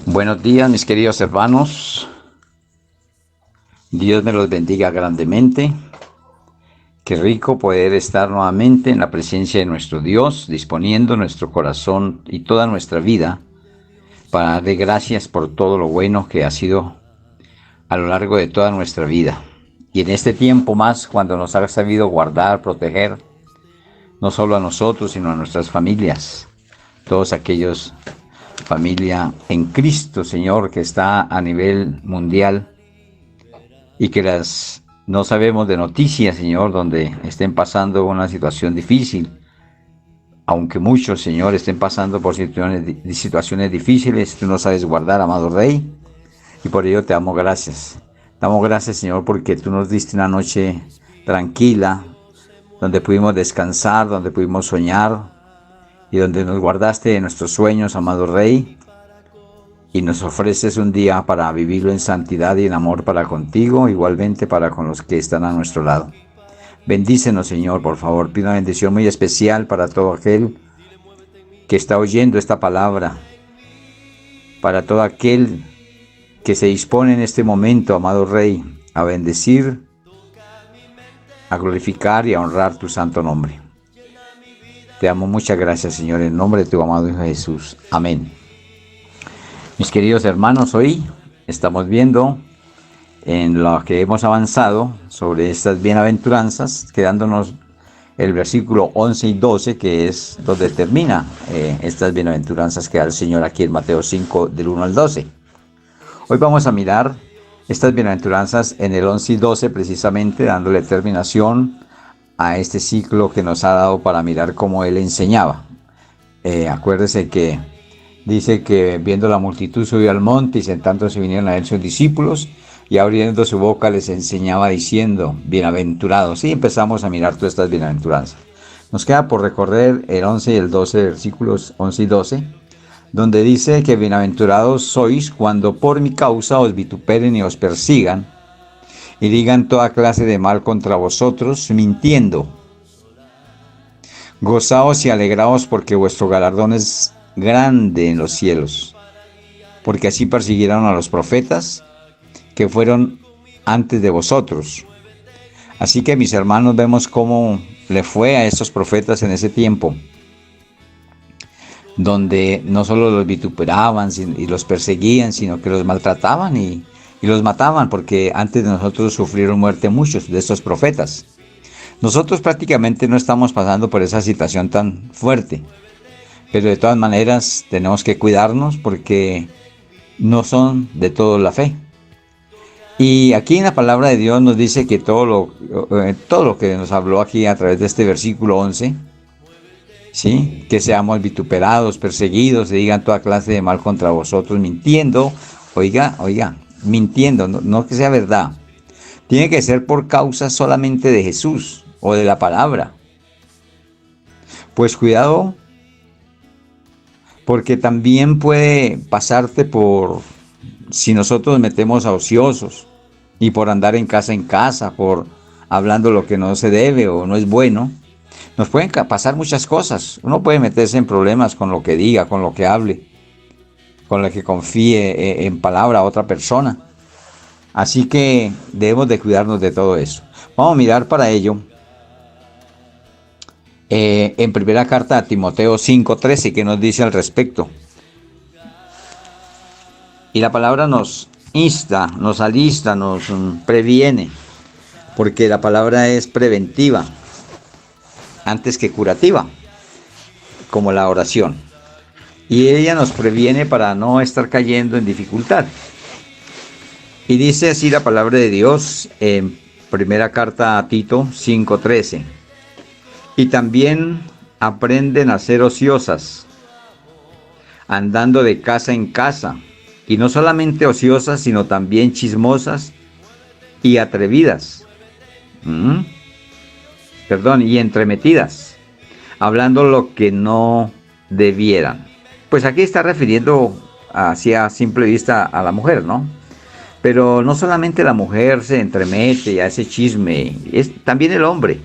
Buenos días, mis queridos hermanos. Dios me los bendiga grandemente. Qué rico poder estar nuevamente en la presencia de nuestro Dios, disponiendo nuestro corazón y toda nuestra vida para darle gracias por todo lo bueno que ha sido a lo largo de toda nuestra vida. Y en este tiempo más, cuando nos ha sabido guardar, proteger, no solo a nosotros, sino a nuestras familias, todos aquellos familia en Cristo, Señor, que está a nivel mundial y que no sabemos de noticias, Señor, donde estén pasando una situación difícil, aunque muchos, Señor, estén pasando por situaciones difíciles, tú nos sabes guardar, amado Rey, y por ello te damos gracias. Damos gracias, Señor, porque tú nos diste una noche tranquila, donde pudimos descansar, donde pudimos soñar, y donde nos guardaste de nuestros sueños, amado Rey, y nos ofreces un día para vivirlo en santidad y en amor para contigo, igualmente para con los que están a nuestro lado. Bendícenos, Señor, por favor. Pido una bendición muy especial para todo aquel que está oyendo esta palabra, para todo aquel que se dispone en este momento, amado Rey, a bendecir, a glorificar y a honrar tu santo nombre. Te damos muchas gracias, Señor, en nombre de tu amado Hijo Jesús. Amén. Mis queridos hermanos, hoy estamos viendo en lo que hemos avanzado sobre estas bienaventuranzas, quedándonos el versículo 11 y 12, que es donde termina estas bienaventuranzas que da el Señor aquí en Mateo 5, del 1 al 12. Hoy vamos a mirar estas bienaventuranzas en el 11 y 12, precisamente dándole terminación a este ciclo que nos ha dado para mirar cómo Él enseñaba. Acuérdese que dice que viendo la multitud subió al monte y sentándose vinieron a él sus discípulos y abriendo su boca les enseñaba diciendo, bienaventurados. Y empezamos a mirar todas estas bienaventuranzas. Nos queda por recorrer el 11 y el 12, versículos 11 y 12, donde dice que bienaventurados sois cuando por mi causa os vituperen y os persigan y digan toda clase de mal contra vosotros, mintiendo. Gozaos y alegraos porque vuestro galardón es grande en los cielos, porque así persiguieron a los profetas que fueron antes de vosotros. Así que, mis hermanos, vemos cómo le fue a estos profetas en ese tiempo, donde no solo los vituperaban y los perseguían, sino que los maltrataban y los mataban, porque antes de nosotros sufrieron muerte muchos de estos profetas. Nosotros prácticamente no estamos pasando por esa situación tan fuerte, pero de todas maneras tenemos que cuidarnos porque no son de todos la fe. Y aquí en la palabra de Dios nos dice que todo lo que nos habló aquí a través de este versículo 11, ¿sí? Que seamos vituperados, perseguidos, se digan toda clase de mal contra vosotros, mintiendo, mintiendo, no que sea verdad. Tiene que ser por causa solamente de Jesús o de la palabra. Pues cuidado, porque también puede pasarte por, si nosotros metemos a ociosos y por andar en casa, por hablando lo que no se debe o no es bueno, nos pueden pasar muchas cosas. Uno puede meterse en problemas con lo que diga, con lo que hable, con lo que confíe en palabra a otra persona. Así que debemos de cuidarnos de todo eso. Vamos a mirar para ello en primera carta a Timoteo 5:13, que nos dice al respecto. Y la palabra nos insta, nos alista, nos previene, porque la palabra es preventiva antes que curativa, como la oración. Y ella nos previene para no estar cayendo en dificultad. Y dice así la palabra de Dios en primera carta a Tito 5:13. Y también aprenden a ser ociosas, andando de casa en casa, y no solamente ociosas, sino también chismosas y atrevidas. Y entremetidas, hablando lo que no debieran. Pues aquí está refiriendo hacia a simple vista a la mujer, ¿no? Pero no solamente la mujer se entremete a ese chisme, es también el hombre.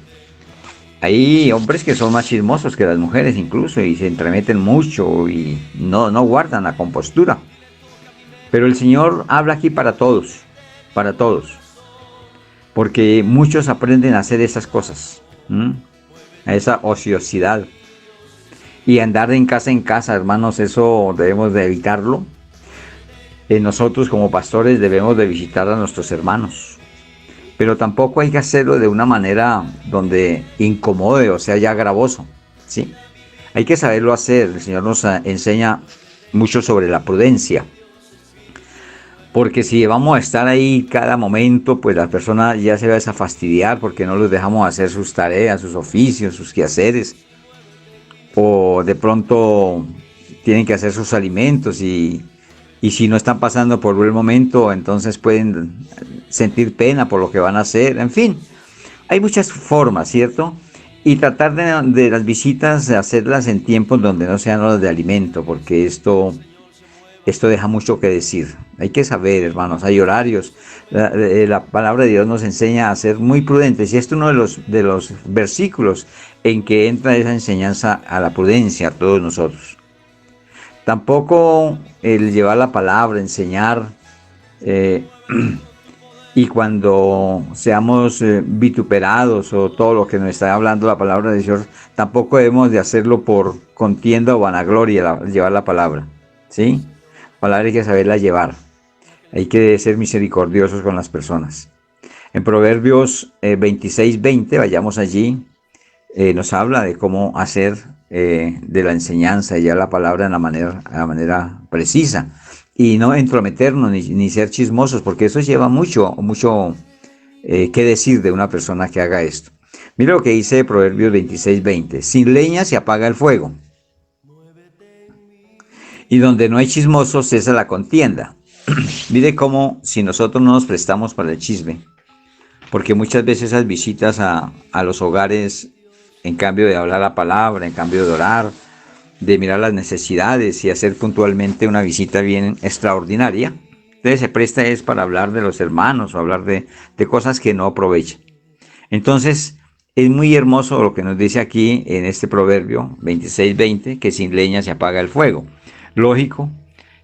Hay hombres que son más chismosos que las mujeres incluso y se entremeten mucho y no guardan la compostura. Pero el Señor habla aquí para todos, porque muchos aprenden a hacer esas cosas, a esa ociosidad. Y andar de en casa, hermanos, eso debemos de evitarlo. Nosotros como pastores debemos de visitar a nuestros hermanos, pero tampoco hay que hacerlo de una manera donde incomode, o sea, ya gravoso, ¿sí? Hay que saberlo hacer. El Señor nos enseña mucho sobre la prudencia, porque si vamos a estar ahí cada momento, pues la persona ya se va a fastidiar porque no los dejamos hacer sus tareas, sus oficios, sus quehaceres, o de pronto tienen que hacer sus alimentos y si no están pasando por buen momento, entonces pueden sentir pena por lo que van a hacer. En fin, hay muchas formas, ¿cierto? Y tratar de las visitas, hacerlas en tiempos donde no sean horas de alimento, porque esto deja mucho que decir. Hay que saber, hermanos, hay horarios. La palabra de Dios nos enseña a ser muy prudentes. Y esto es uno de los versículos en que entra esa enseñanza a la prudencia a todos nosotros. Tampoco el llevar la palabra, enseñar, y cuando seamos vituperados o todo lo que nos está hablando la palabra de Dios, tampoco debemos de hacerlo por contienda o vanagloria, llevar la palabra, ¿sí? La palabra hay que saberla llevar, hay que ser misericordiosos con las personas. En Proverbios 26:20, vayamos allí, nos habla de cómo hacer de la enseñanza y ya la palabra en la manera precisa. Y no entrometernos ni ser chismosos, porque eso lleva mucho que decir de una persona que haga esto. Mira lo que dice Proverbios 26:20. Sin leña se apaga el fuego, y donde no hay chismosos cesa la contienda. Mire cómo si nosotros no nos prestamos para el chisme, porque muchas veces esas visitas a los hogares, en cambio de hablar la palabra, en cambio de orar, de mirar las necesidades y hacer puntualmente una visita bien extraordinaria, entonces se presta es para hablar de los hermanos o hablar de cosas que no aprovechan. Entonces es muy hermoso lo que nos dice aquí en este proverbio 26:20, que sin leña se apaga el fuego. Lógico,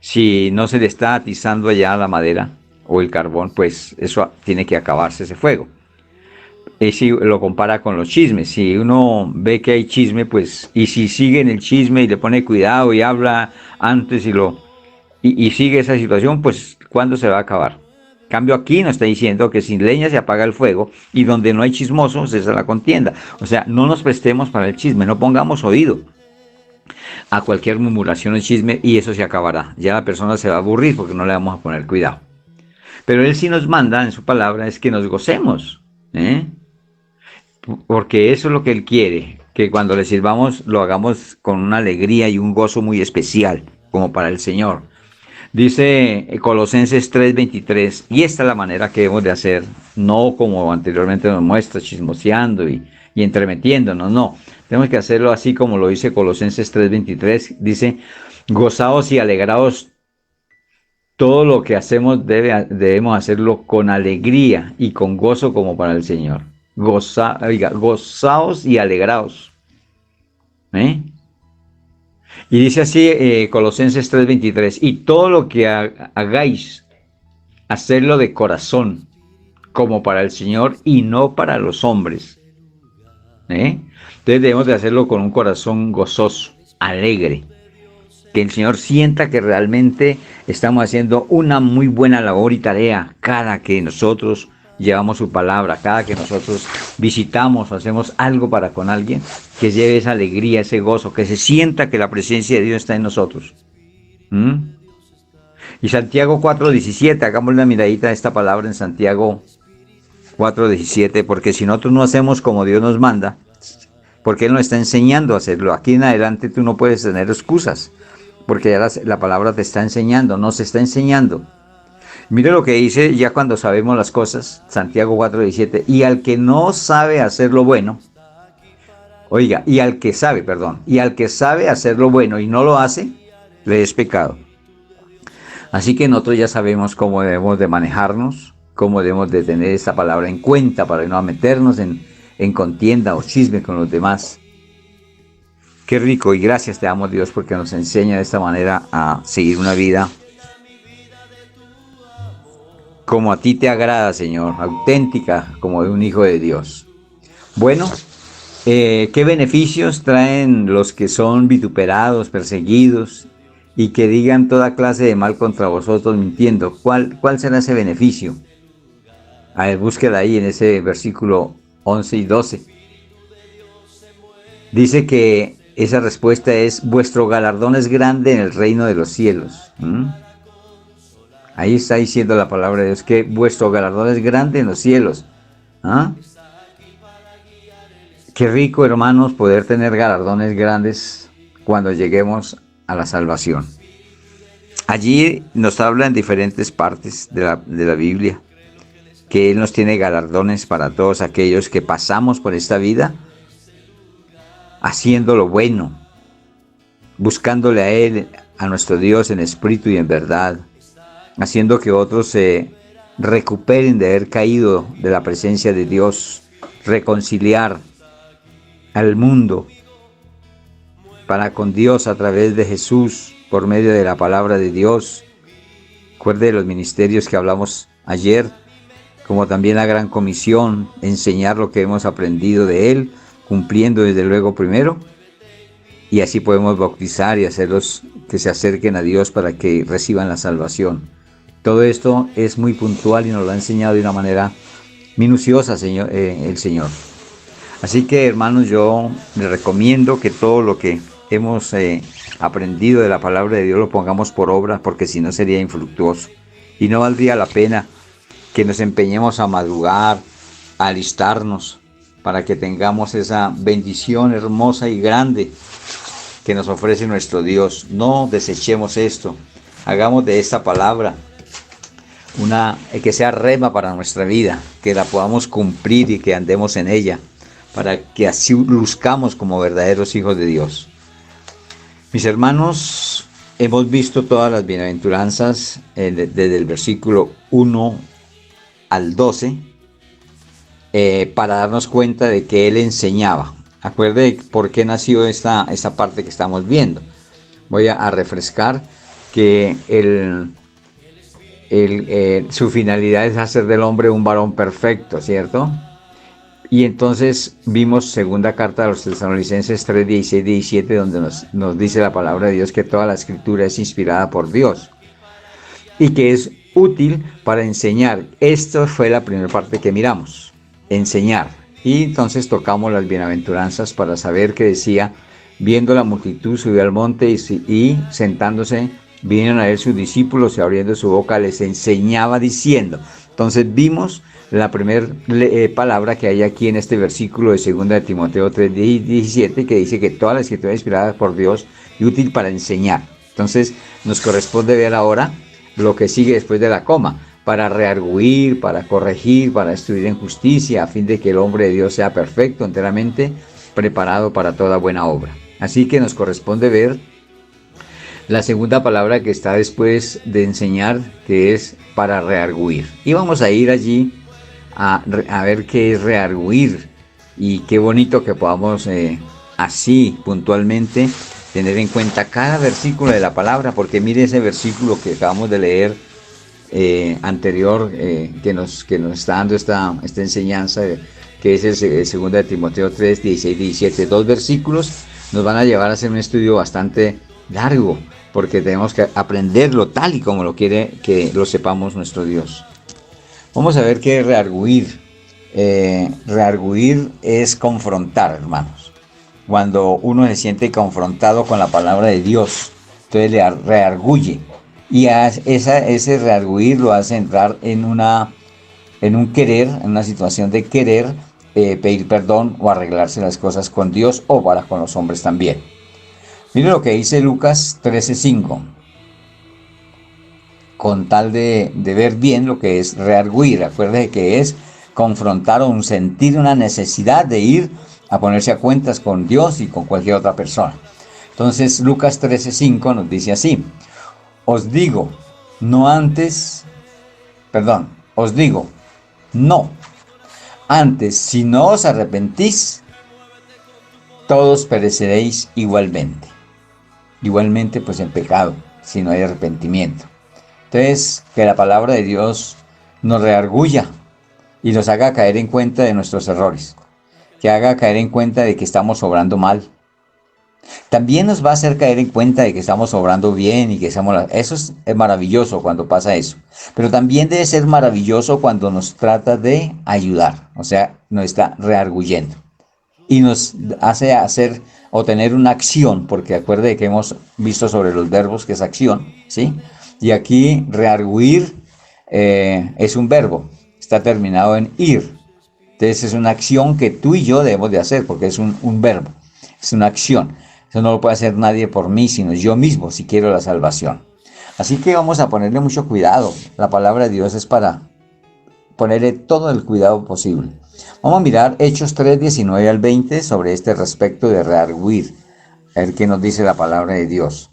si no se le está atizando allá la madera o el carbón, pues eso tiene que acabarse ese fuego. Y si lo compara con los chismes, si uno ve que hay chisme, pues, y si sigue en el chisme y le pone cuidado y habla antes y sigue esa situación, pues, ¿cuándo se va a acabar? En cambio, aquí nos está diciendo que sin leña se apaga el fuego y donde no hay chismosos cesa la contienda. O sea, no nos prestemos para el chisme, no pongamos oído a cualquier murmuración o chisme y eso se acabará. Ya la persona se va a aburrir porque no le vamos a poner cuidado. Pero Él sí nos manda en su palabra es que nos gocemos, porque eso es lo que Él quiere, que cuando le sirvamos lo hagamos con una alegría y un gozo muy especial, como para el Señor. Dice Colosenses 3:23, y esta es la manera que debemos de hacer, no como anteriormente nos muestra, chismoseando y entremetiéndonos, no. Tenemos que hacerlo así como lo dice Colosenses 3:23, dice, gozaos y alegraos, todo lo que hacemos debemos hacerlo con alegría y con gozo como para el Señor. Gozaos y alegraos. Y dice así Colosenses 3:23, y todo lo que hagáis, hacerlo de corazón, como para el Señor y no para los hombres. Entonces debemos de hacerlo con un corazón gozoso, alegre. Que el Señor sienta que realmente estamos haciendo una muy buena labor y tarea cada que nosotros llevamos su palabra, cada que nosotros visitamos o hacemos algo para con alguien, que lleve esa alegría, ese gozo, que se sienta que la presencia de Dios está en nosotros. Y Santiago 4:17, hagamos una miradita a esta palabra en Santiago 4:17, porque si nosotros no hacemos como Dios nos manda, porque Él nos está enseñando a hacerlo, aquí en adelante tú no puedes tener excusas, porque ya la palabra te está enseñando, nos está enseñando. Mire lo que dice ya cuando sabemos las cosas, Santiago 4:17, y al que no sabe hacer lo bueno, oiga, y al que sabe hacer lo bueno y no lo hace, le es pecado. Así que nosotros ya sabemos cómo debemos de manejarnos, cómo debemos de tener esta palabra en cuenta para no meternos en contienda o chisme con los demás. Qué rico y gracias te damos Dios porque nos enseña de esta manera a seguir una vida como a ti te agrada, Señor, auténtica como de un hijo de Dios. Bueno, ¿qué beneficios traen los que son vituperados, perseguidos y que digan toda clase de mal contra vosotros mintiendo? ¿Cuál será ese beneficio? A ver, búsquela ahí en ese versículo 11 y 12. Dice que esa respuesta es: vuestro galardón es grande en el reino de los cielos. Ahí está diciendo la palabra de Dios que vuestro galardón es grande en los cielos. ¿Ah? Qué rico, hermanos, poder tener galardones grandes cuando lleguemos a la salvación. Allí nos habla en diferentes partes de la Biblia que Él nos tiene galardones para todos aquellos que pasamos por esta vida haciendo lo bueno, buscándole a Él, a nuestro Dios en espíritu y en verdad, haciendo que otros se recuperen de haber caído de la presencia de Dios, reconciliar al mundo para con Dios a través de Jesús, por medio de la palabra de Dios. Recuerde de los ministerios que hablamos ayer, como también la gran comisión, enseñar lo que hemos aprendido de Él, cumpliendo desde luego primero, y así podemos bautizar y hacerlos que se acerquen a Dios para que reciban la salvación. Todo esto es muy puntual y nos lo ha enseñado de una manera minuciosa, el Señor. Así que, hermanos, yo les recomiendo que todo lo que hemos aprendido de la palabra de Dios lo pongamos por obra, porque si no sería infructuoso. Y no valdría la pena que nos empeñemos a madrugar, a alistarnos, para que tengamos esa bendición hermosa y grande que nos ofrece nuestro Dios. No desechemos esto. Hagamos de esta palabra que sea rema para nuestra vida, que la podamos cumplir y que andemos en ella, para que así luzcamos como verdaderos hijos de Dios. Mis hermanos, hemos visto todas las bienaventuranzas desde el versículo 1 al 12, para darnos cuenta de que Él enseñaba. Acuerde por qué nació esta parte que estamos viendo. Voy a refrescar que su finalidad es hacer del hombre un varón perfecto, ¿cierto? Y entonces vimos segunda carta de los Tesalonicenses 3, 16, 17, donde nos dice la palabra de Dios que toda la escritura es inspirada por Dios y que es útil para enseñar. Esto fue la primera parte que miramos, enseñar. Y entonces tocamos las bienaventuranzas para saber que decía: viendo la multitud subió al monte y sentándose vinieron a él sus discípulos y abriendo su boca les enseñaba diciendo. Entonces vimos la primera palabra que hay aquí en este versículo de 2 de Timoteo 3, 17, que dice que toda la escritura es inspirada por Dios y útil para enseñar. Entonces nos corresponde ver ahora lo que sigue después de la coma: para redarguir, para corregir, para instruir en justicia, a fin de que el hombre de Dios sea perfecto, enteramente preparado para toda buena obra. Así que nos corresponde ver la segunda palabra que está después de enseñar, que es para redarguir. Y vamos a ir allí a ver qué es redarguir, y qué bonito que podamos así puntualmente tener en cuenta cada versículo de la palabra, porque mire ese versículo que acabamos de leer anterior, que nos está dando esta enseñanza, que es el 2 de Timoteo 3, 16, 17. Dos versículos nos van a llevar a hacer un estudio bastante largo, porque tenemos que aprenderlo tal y como lo quiere que lo sepamos nuestro Dios. Vamos a ver qué es redarguir. Redarguir es confrontar, hermanos. Cuando uno se siente confrontado con la palabra de Dios, entonces le redarguye. Y ese redarguir lo hace entrar en un querer, en una situación de querer pedir perdón o arreglarse las cosas con Dios o para con los hombres también. Mire lo que dice Lucas 13:5. Con tal de ver bien lo que es redarguir. Acuérdese que es confrontar o sentir una necesidad de ir a ponerse a cuentas con Dios y con cualquier otra persona. Entonces Lucas 13:5 nos dice así: os digo, no, antes, si no os arrepentís, todos pereceréis igualmente. Igualmente, pues en pecado, si no hay arrepentimiento. Entonces, que la palabra de Dios nos reargulla y nos haga caer en cuenta de nuestros errores, que haga caer en cuenta de que estamos obrando mal. También nos va a hacer caer en cuenta de que estamos obrando bien y que eso es maravilloso cuando pasa eso. Pero también debe ser maravilloso cuando nos trata de ayudar, o sea, nos está rearguyendo y nos hace hacer o tener una acción, porque acuerde que hemos visto sobre los verbos que es acción, ¿sí? Y aquí rearguir es un verbo, está terminado en ir. Entonces es una acción que tú y yo debemos de hacer, porque es un verbo, es una acción. Eso no lo puede hacer nadie por mí, sino yo mismo si quiero la salvación. Así que vamos a ponerle mucho cuidado. La palabra de Dios es para ponerle todo el cuidado posible. Vamos a mirar Hechos 3, 19 al 20 sobre este respecto de rearguir. A ver qué nos dice la palabra de Dios.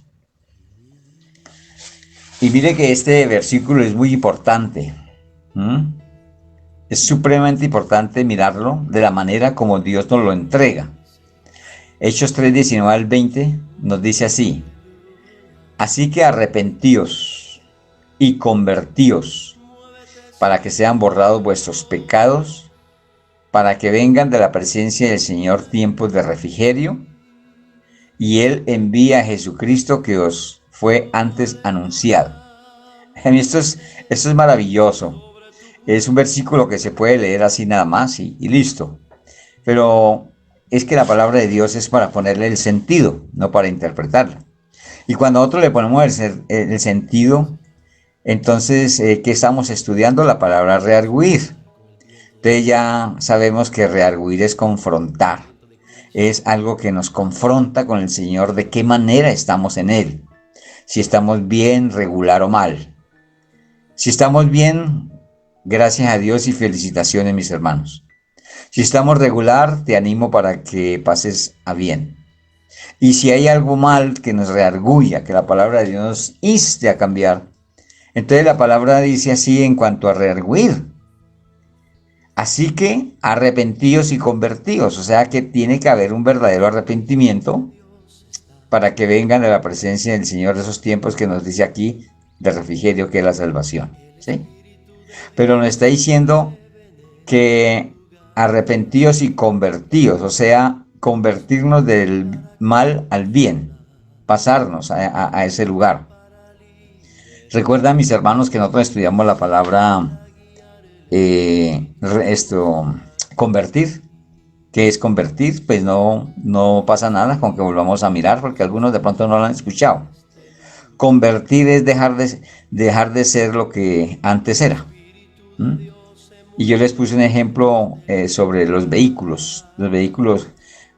Y mire que este versículo es muy importante. Es supremamente importante mirarlo de la manera como Dios nos lo entrega. Hechos 3, 19 al 20 nos dice así: así que arrepentíos y convertíos para que sean borrados vuestros pecados, para que vengan de la presencia del Señor tiempos de refrigerio, y Él envía a Jesucristo que os fue antes anunciado. Esto es maravilloso. Es un versículo que se puede leer así nada más y listo. Pero es que la palabra de Dios es para ponerle el sentido, no para interpretarla. Y cuando a otro le ponemos el sentido, entonces, ¿qué estamos estudiando? La palabra rearguir. Entonces ya sabemos que rearguir es confrontar. Es algo que nos confronta con el Señor de qué manera estamos en Él. Si estamos bien, regular o mal. Si estamos bien, gracias a Dios y felicitaciones, mis hermanos. Si estamos regular, te animo para que pases a bien. Y si hay algo mal que nos reargulla, que la palabra de Dios nos inste a cambiar, entonces la palabra dice así en cuanto a rearguir. Así que arrepentíos y convertíos, o sea que tiene que haber un verdadero arrepentimiento para que vengan a la presencia del Señor esos tiempos que nos dice aquí de refrigerio, que es la salvación, ¿sí? Pero nos está diciendo que arrepentíos y convertíos, o sea, convertirnos del mal al bien, pasarnos a ese lugar. Recuerdan, mis hermanos, que nosotros estudiamos la palabra convertir. ¿Qué es convertir? Pues no pasa nada con que volvamos a mirar, porque algunos de pronto no lo han escuchado. Convertir es dejar de ser lo que antes era. Y yo les puse un ejemplo sobre los vehículos. Los vehículos,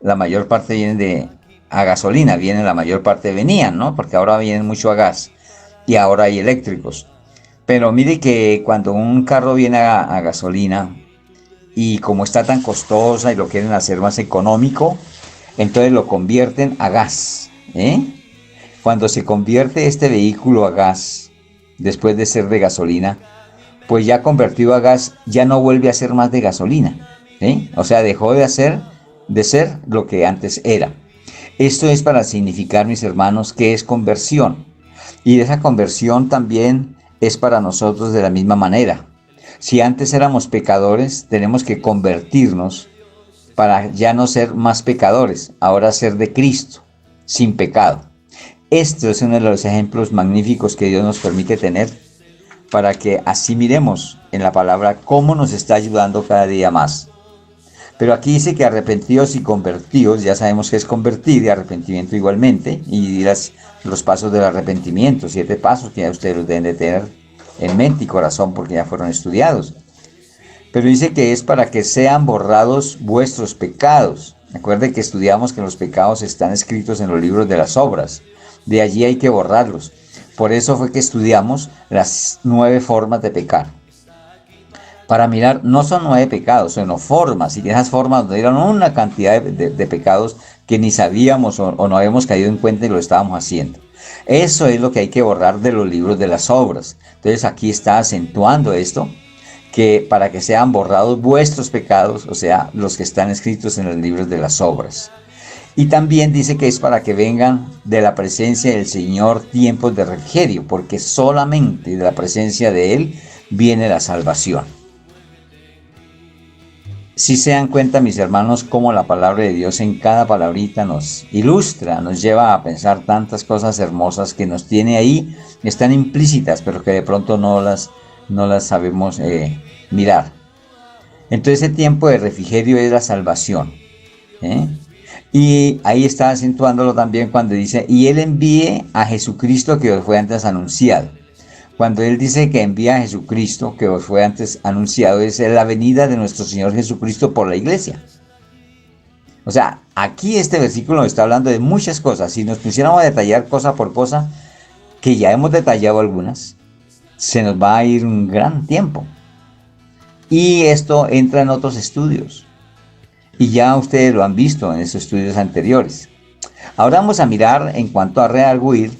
la mayor parte vienen a gasolina, la mayor parte venían, ¿no? Porque ahora vienen mucho a gas y ahora hay eléctricos. Pero mire que cuando un carro viene a gasolina y como está tan costosa y lo quieren hacer más económico, entonces lo convierten a gas. Cuando se convierte este vehículo a gas, después de ser de gasolina, pues ya convertido a gas, ya no vuelve a ser más de gasolina. O sea, dejó de ser lo que antes era. Esto es para significar, mis hermanos, que es conversión. Y esa conversión también es para nosotros de la misma manera. Si antes éramos pecadores, tenemos que convertirnos para ya no ser más pecadores, ahora ser de Cristo, sin pecado. Esto es uno de los ejemplos magníficos que Dios nos permite tener para que así miremos en la palabra cómo nos está ayudando cada día más. Pero aquí dice que arrepentidos y convertidos, ya sabemos que es convertir y arrepentimiento igualmente, y los pasos del arrepentimiento, 7 pasos que ya ustedes los deben de tener en mente y corazón porque ya fueron estudiados. Pero dice que es para que sean borrados vuestros pecados. Recuerden que estudiamos que los pecados están escritos en los libros de las obras. De allí hay que borrarlos. Por eso fue que estudiamos las 9 formas de pecar. Para mirar, no son 9 pecados, sino formas. Y esas formas nos dieron una cantidad de pecados que ni sabíamos o no habíamos caído en cuenta y lo estábamos haciendo. Eso es lo que hay que borrar de los libros de las obras. Entonces aquí está acentuando esto, que para que sean borrados vuestros pecados, o sea, los que están escritos en los libros de las obras. Y también dice que es para que vengan de la presencia del Señor tiempos de refrigerio, porque solamente de la presencia de Él viene la salvación. Si se dan cuenta, mis hermanos, cómo la palabra de Dios en cada palabrita nos ilustra, nos lleva a pensar tantas cosas hermosas que nos tiene ahí, están implícitas, pero que de pronto no las sabemos mirar. Entonces ese tiempo de refrigerio es la salvación. Y ahí está acentuándolo también cuando dice, y Él envíe a Jesucristo que os fue antes anunciado. Cuando Él dice que envía a Jesucristo que os fue antes anunciado, es la venida de nuestro Señor Jesucristo por la iglesia. O sea, aquí este versículo nos está hablando de muchas cosas. Si nos pusiéramos a detallar cosa por cosa, que ya hemos detallado algunas, se nos va a ir un gran tiempo. Y esto entra en otros estudios. Y ya ustedes lo han visto en esos estudios anteriores. Ahora vamos a mirar en cuanto a redarguir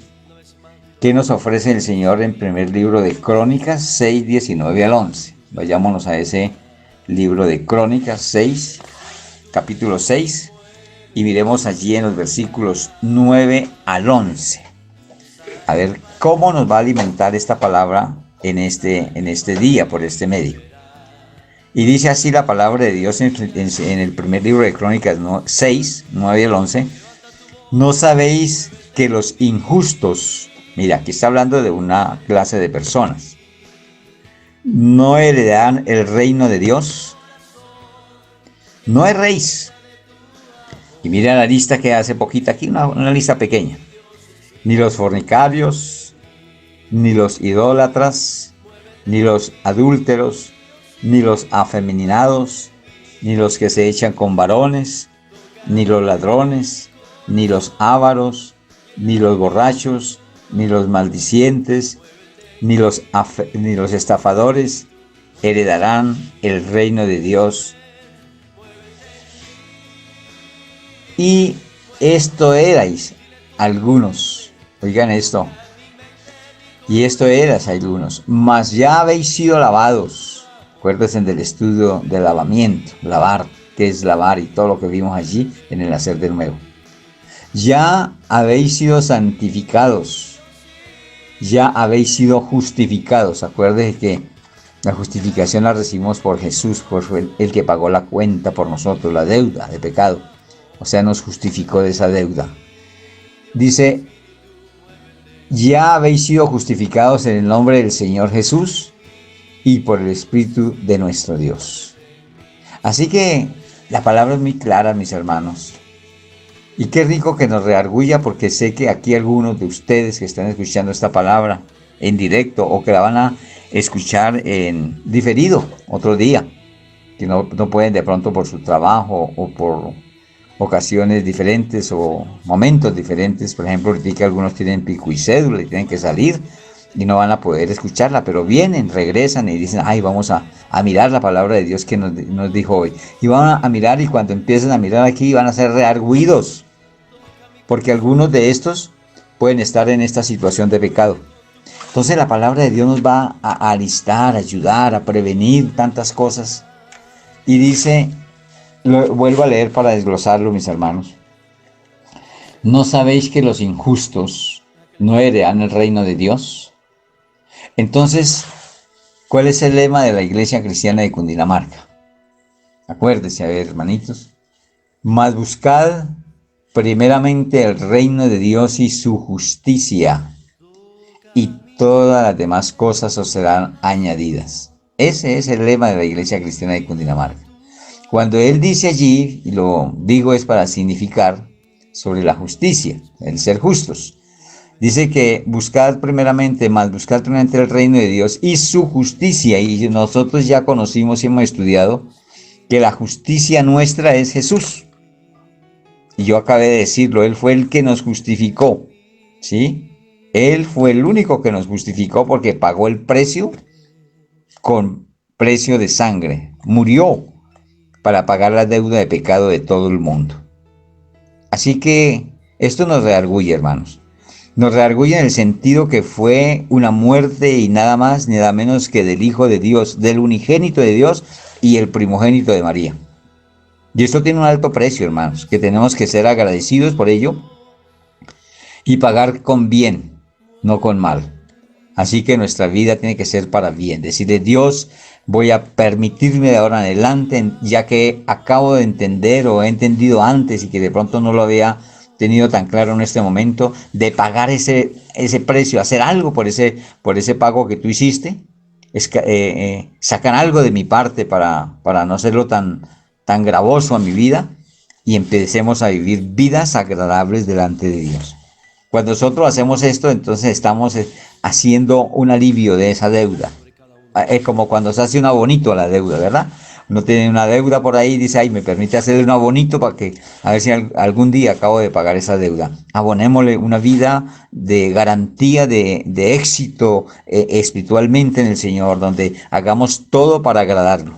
qué nos ofrece el Señor en primer libro de Crónicas 6, 19 al 11. Vayámonos a ese libro de Crónicas 6, capítulo 6, y miremos allí en los versículos 9 al 11. A ver cómo nos va a alimentar esta palabra en este día, por este medio. Y dice así la palabra de Dios en el primer libro de Crónicas 6, 9 al 11. ¿No sabéis que los injustos, mira, aquí está hablando de una clase de personas, no heredarán el reino de Dios? No erréis. Y mira la lista que hace poquita aquí, una lista pequeña. Ni los fornicarios, ni los idólatras, ni los adúlteros, ni los afeminados, ni los que se echan con varones, ni los ladrones, ni los ávaros, ni los borrachos, ni los maldicientes, ni los estafadores heredarán el reino de Dios. Y esto erais algunos, oigan esto, y esto eras algunos, mas ya habéis sido lavados. Acuérdense del estudio del lavamiento, lavar, qué es lavar y todo lo que vimos allí en el nacer de nuevo. Ya habéis sido santificados, ya habéis sido justificados. Acuérdense que la justificación la recibimos por Jesús, por el que pagó la cuenta por nosotros, la deuda de pecado. O sea, nos justificó de esa deuda. Dice, ya habéis sido justificados en el nombre del Señor Jesús y por el Espíritu de nuestro Dios. Así que la palabra es muy clara, mis hermanos. Y qué rico que nos redarguya, porque sé que aquí algunos de ustedes que están escuchando esta palabra en directo o que la van a escuchar en diferido otro día, que no pueden de pronto por su trabajo o por ocasiones diferentes o momentos diferentes. Por ejemplo, ahorita algunos tienen pico y cédula y tienen que salir y no van a poder escucharla, pero vienen, regresan y dicen, ay, vamos a mirar la palabra de Dios que nos dijo hoy. Y van a mirar, y cuando empiecen a mirar aquí van a ser redarguidos, porque algunos de estos pueden estar en esta situación de pecado. Entonces la palabra de Dios nos va a alistar, a ayudar, a prevenir tantas cosas. Y dice, lo vuelvo a leer para desglosarlo, mis hermanos. ¿No sabéis que los injustos no heredarán el reino de Dios? Entonces, ¿cuál es el lema de la Iglesia Cristiana de Cundinamarca? Acuérdense, a ver, hermanitos. Mas buscad primeramente el reino de Dios y su justicia, y todas las demás cosas os serán añadidas. Ese es el lema de la Iglesia Cristiana de Cundinamarca. Cuando él dice allí, y lo digo es para significar sobre la justicia, el ser justos, dice que buscad primeramente el reino de Dios y su justicia. Y nosotros ya conocimos y hemos estudiado que la justicia nuestra es Jesús. Y yo acabé de decirlo, Él fue el que nos justificó, ¿sí? Él fue el único que nos justificó porque pagó el precio con precio de sangre. Murió para pagar la deuda de pecado de todo el mundo. Así que esto nos redarguye, hermanos. Nos redarguye en el sentido que fue una muerte y nada más ni nada menos que del Hijo de Dios, del unigénito de Dios y el primogénito de María. Y esto tiene un alto precio, hermanos, que tenemos que ser agradecidos por ello y pagar con bien, no con mal. Así que nuestra vida tiene que ser para bien. Decirle, Dios, voy a permitirme de ahora en adelante, ya que acabo de entender o he entendido antes y que de pronto no lo había tenido tan claro en este momento, de pagar ese precio, hacer algo por ese pago que tú hiciste. Sacan algo de mi parte para no hacerlo tan gravoso a mi vida y empecemos a vivir vidas agradables delante de Dios. Cuando nosotros hacemos esto, entonces estamos haciendo un alivio de esa deuda. Es como cuando se hace un abonito a la deuda, ¿verdad? Uno tiene una deuda por ahí y dice, ay, me permite hacer un abonito para que, a ver si algún día acabo de pagar esa deuda. Abonémosle una vida de garantía de éxito espiritualmente en el Señor, donde hagamos todo para agradarlo.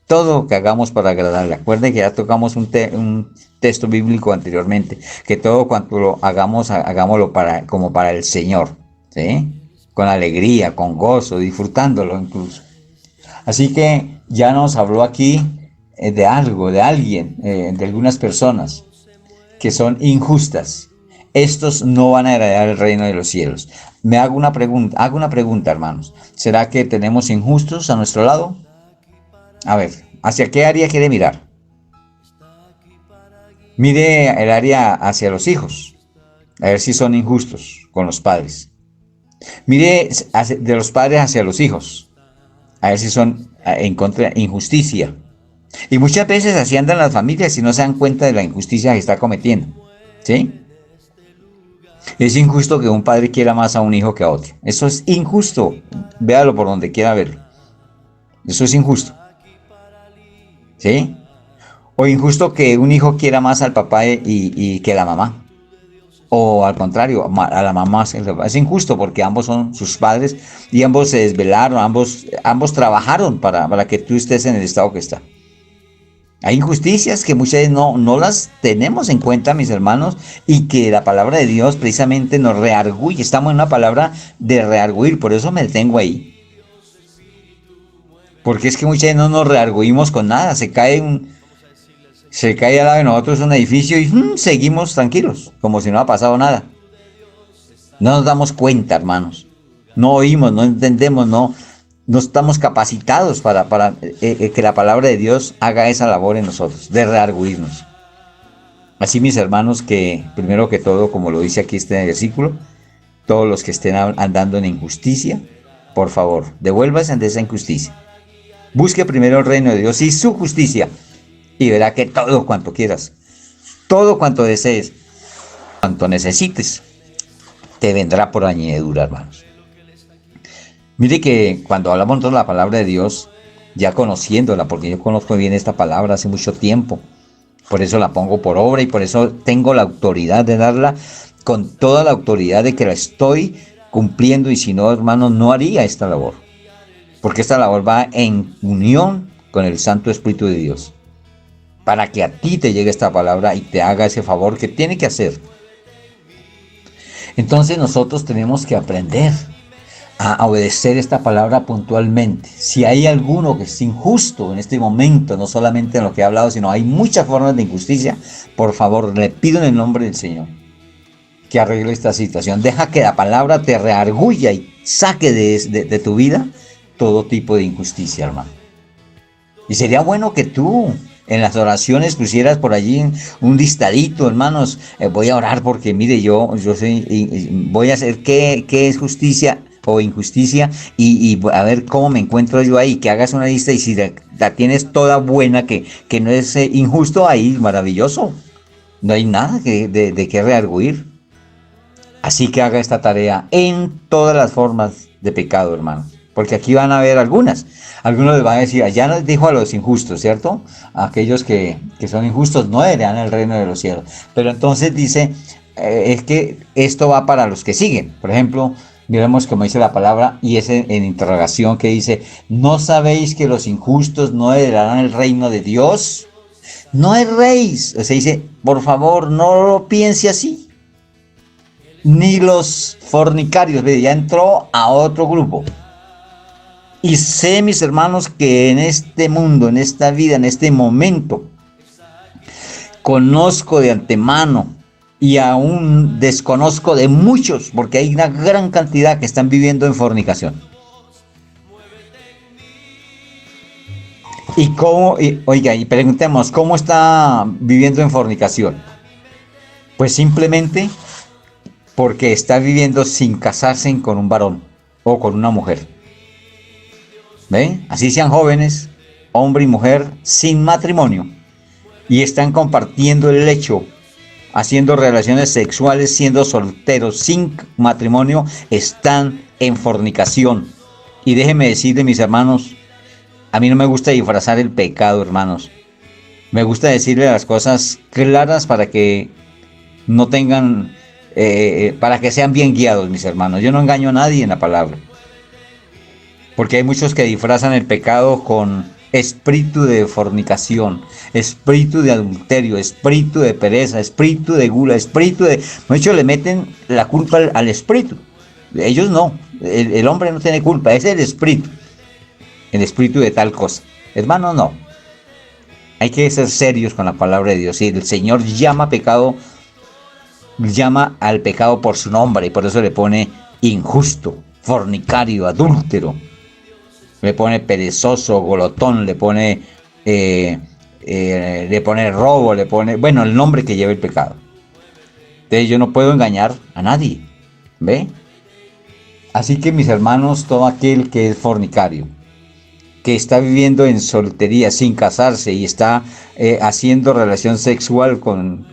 Todo que hagamos para agradarle. Acuerden que ya tocamos un texto bíblico anteriormente, que todo cuanto lo hagamos, hagámoslo como para el Señor, ¿sí? Con alegría, con gozo, disfrutándolo incluso. Así que ya nos habló aquí de algo, de alguien, de algunas personas que son injustas. Estos no van a heredar el reino de los cielos. Hago una pregunta, hermanos. ¿Será que tenemos injustos a nuestro lado? A ver, ¿hacia qué área quiere mirar? Mire el área hacia los hijos, a ver si son injustos con los padres. Mire de los padres hacia los hijos, a ver si son en contra de injusticia. Y muchas veces así andan las familias y no se dan cuenta de la injusticia que está cometiendo. ¿Sí? Es injusto que un padre quiera más a un hijo que a otro. Eso es injusto. Véalo por donde quiera verlo. Eso es injusto. ¿Sí? O injusto que un hijo quiera más al papá y que a la mamá. O al contrario, a la mamá. Es injusto porque ambos son sus padres y ambos se desvelaron, ambos trabajaron para que tú estés en el estado que está. Hay injusticias que muchas veces no las tenemos en cuenta, mis hermanos, y que la palabra de Dios precisamente nos reargüye. Estamos en una palabra de reargüir, por eso me detengo ahí. Porque es que muchas veces no nos reargüimos con nada. Se cae al lado de nosotros un edificio y seguimos tranquilos, como si no ha pasado nada. No nos damos cuenta, hermanos. No oímos, no entendemos, no estamos capacitados para que la palabra de Dios haga esa labor en nosotros, de reargüirnos. Así, mis hermanos, que primero que todo, como lo dice aquí este versículo, todos los que estén andando en injusticia, por favor, devuélvanse de esa injusticia. Busque primero el reino de Dios y su justicia, y verá que todo cuanto quieras, todo cuanto desees, cuanto necesites, te vendrá por añadidura, hermanos. Mire que cuando hablamos de la palabra de Dios, ya conociéndola, porque yo conozco bien esta palabra hace mucho tiempo, por eso la pongo por obra y por eso tengo la autoridad de darla con toda la autoridad de que la estoy cumpliendo, y si no, hermanos, no haría esta labor, porque esta labor va en unión con el Santo Espíritu de Dios, para que a ti te llegue esta palabra y te haga ese favor que tiene que hacer. Entonces nosotros tenemos que aprender a obedecer esta palabra puntualmente. Si hay alguno que es injusto en este momento, no solamente en lo que he hablado, sino hay muchas formas de injusticia, por favor, le pido en el nombre del Señor que arregle esta situación. Deja que la palabra te reargulla y saque de tu vida todo tipo de injusticia, hermano. Y sería bueno que tú en las oraciones pusieras por allí un listadito, hermanos. Voy a orar porque, mire, yo voy a hacer qué es justicia o injusticia y a ver cómo me encuentro yo ahí. Que hagas una lista y si la tienes toda buena, que no es injusto, ahí maravilloso. No hay nada de qué reargüir. Así que haga esta tarea en todas las formas de pecado, hermano. Porque aquí van a haber algunos les van a decir, ya nos dijo a los injustos, ¿cierto? Aquellos que son injustos no heredan el reino de los cielos. Pero entonces dice, es que esto va para los que siguen. Por ejemplo, miremos como dice la palabra, y es en interrogación que dice, ¿no sabéis que los injustos no heredarán el reino de Dios? No erréis. O sea, dice, por favor, no lo piense así. Ni los fornicarios, ya entró a otro grupo. Y sé, mis hermanos, que en este mundo, en esta vida, en este momento, conozco de antemano y aún desconozco de muchos, porque hay una gran cantidad que están viviendo en fornicación. Y cómo, oiga, y preguntemos, ¿cómo está viviendo en fornicación? Pues simplemente porque está viviendo sin casarse con un varón o con una mujer. ¿Ven? Así sean jóvenes, hombre y mujer, sin matrimonio. Y están compartiendo el lecho, haciendo relaciones sexuales, siendo solteros, sin matrimonio, están en fornicación. Y déjenme decirle, mis hermanos, a mí no me gusta disfrazar el pecado, hermanos. Me gusta decirle las cosas claras para que no tengan, para que sean bien guiados, mis hermanos. Yo no engaño a nadie en la palabra. Porque hay muchos que disfrazan el pecado con espíritu de fornicación, espíritu de adulterio, espíritu de pereza, espíritu de gula, espíritu de... Muchos le meten la culpa al espíritu. Ellos no. El hombre no tiene culpa, es el espíritu. El espíritu de tal cosa. Hermano, no. Hay que ser serios con la palabra de Dios. Si el Señor llama pecado, llama al pecado por su nombre y por eso le pone injusto, fornicario, adúltero. Le pone perezoso, golotón, le pone robo, le pone, bueno, el nombre que lleva el pecado. Entonces yo no puedo engañar a nadie, ¿ve? Así que mis hermanos, todo aquel que es fornicario, que está viviendo en soltería sin casarse y está haciendo relación sexual con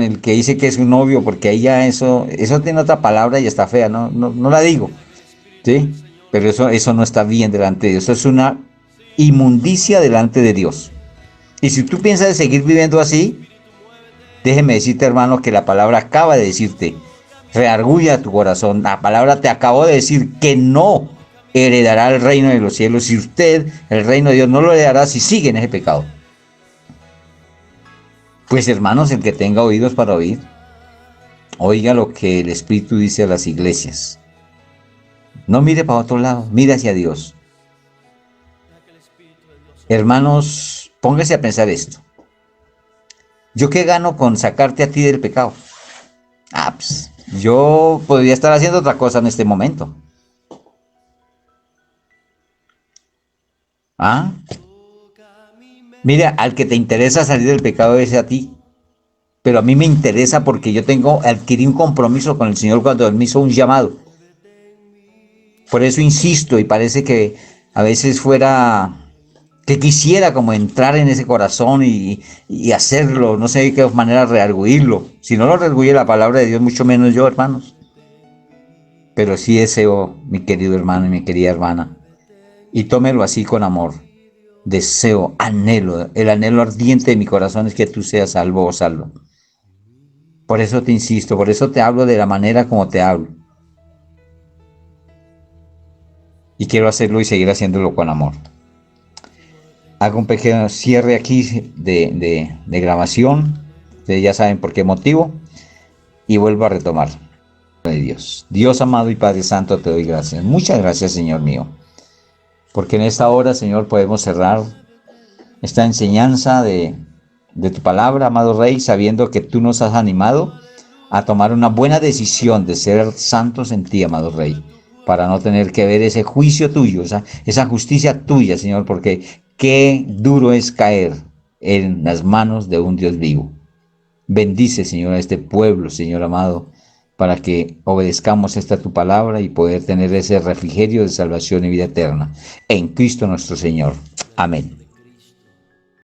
el que dice que es un novio, porque ahí ya eso tiene otra palabra y está fea, no la digo, ¿sí? Pero eso no está bien delante de Dios. Eso es una inmundicia delante de Dios. Y si tú piensas seguir viviendo así, déjeme decirte, hermano, que la palabra acaba de decirte, reargulla tu corazón. La palabra te acabó de decir que no heredará el reino de los cielos. Y usted, el reino de Dios, no lo heredará si sigue en ese pecado. Pues, hermanos, el que tenga oídos para oír, oiga lo que el Espíritu dice a las iglesias. No mire para otro lado, mire hacia Dios. Hermanos, póngase a pensar esto. ¿Yo qué gano con sacarte a ti del pecado? Pues, yo podría estar haciendo otra cosa en este momento. Mira, al que te interesa salir del pecado es a ti. Pero a mí me interesa porque yo adquirí un compromiso con el Señor cuando Él me hizo un llamado. Por eso insisto, y parece que a veces que quisiera como entrar en ese corazón y hacerlo, no sé de qué manera reargüirlo. Si no lo reargüye la palabra de Dios, mucho menos yo, hermanos. Pero sí deseo, mi querido hermano y mi querida hermana, y tómelo así con amor. Deseo, anhelo, el anhelo ardiente de mi corazón es que tú seas salvo o salvo. Por eso te insisto, por eso te hablo de la manera como te hablo. Y quiero hacerlo y seguir haciéndolo con amor. Hago un pequeño cierre aquí de grabación. Ustedes ya saben por qué motivo. Y vuelvo a retomar. De Dios. Dios amado y Padre Santo, te doy gracias. Muchas gracias, Señor mío. Porque en esta hora, Señor, podemos cerrar esta enseñanza de tu palabra, amado Rey, sabiendo que tú nos has animado a tomar una buena decisión de ser santos en ti, amado Rey, para no tener que ver ese juicio tuyo, esa justicia tuya, Señor, porque qué duro es caer en las manos de un Dios vivo. Bendice, Señor, a este pueblo, Señor amado, para que obedezcamos esta tu palabra y poder tener ese refrigerio de salvación y vida eterna. En Cristo nuestro Señor. Amén.